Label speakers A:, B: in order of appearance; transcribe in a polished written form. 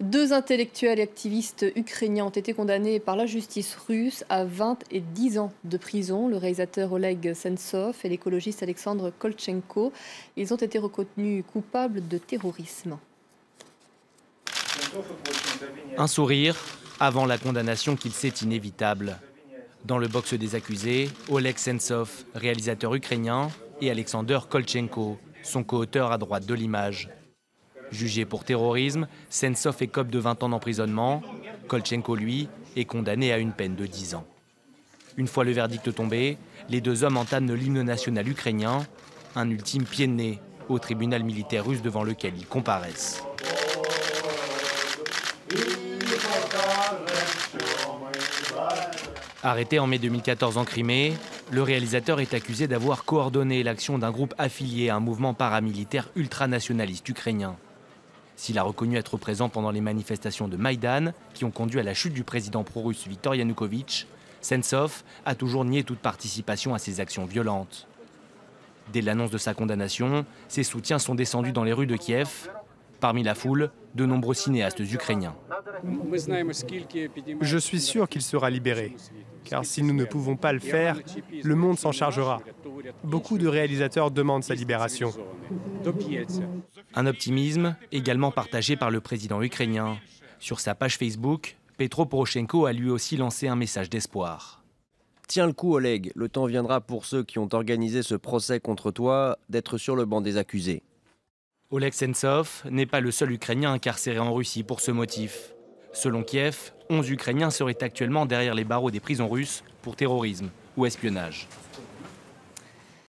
A: Deux intellectuels et activistes ukrainiens ont été condamnés par la justice russe à 20 et 10 ans de prison. Le réalisateur Oleg Sentsov et l'écologiste Alexandre Kolchenko. Ils ont été reconnus coupables de terrorisme.
B: Un sourire avant la condamnation qu'il sait inévitable. Dans le box des accusés, Oleg Sentsov, réalisateur ukrainien, et Alexander Kolchenko, son co-auteur à droite de l'image. Jugé pour terrorisme, Sentsov écope de 20 ans d'emprisonnement. Kolchenko, lui, est condamné à une peine de 10 ans. Une fois le verdict tombé, les deux hommes entament l'hymne national ukrainien, un ultime pied de nez au tribunal militaire russe devant lequel ils comparaissent. Arrêté en mai 2014 en Crimée, le réalisateur est accusé d'avoir coordonné l'action d'un groupe affilié à un mouvement paramilitaire ultranationaliste ukrainien. S'il a reconnu être présent pendant les manifestations de Maïdan, qui ont conduit à la chute du président pro-russe Viktor Yanukovych, Sentsov a toujours nié toute participation à ces actions violentes. Dès l'annonce de sa condamnation, ses soutiens sont descendus dans les rues de Kiev. Parmi la foule, de nombreux cinéastes ukrainiens.
C: Je suis sûr qu'il sera libéré, car si nous ne pouvons pas le faire, le monde s'en chargera. Beaucoup de réalisateurs demandent sa libération.
B: Un optimisme également partagé par le président ukrainien. Sur sa page Facebook, Petro Poroshenko a lui aussi lancé un message d'espoir.
D: Tiens le coup, Oleg, le temps viendra pour ceux qui ont organisé ce procès contre toi d'être sur le banc des accusés.
B: Oleg Sentsov n'est pas le seul Ukrainien incarcéré en Russie pour ce motif. Selon Kiev, 11 Ukrainiens seraient actuellement derrière les barreaux des prisons russes pour terrorisme ou espionnage.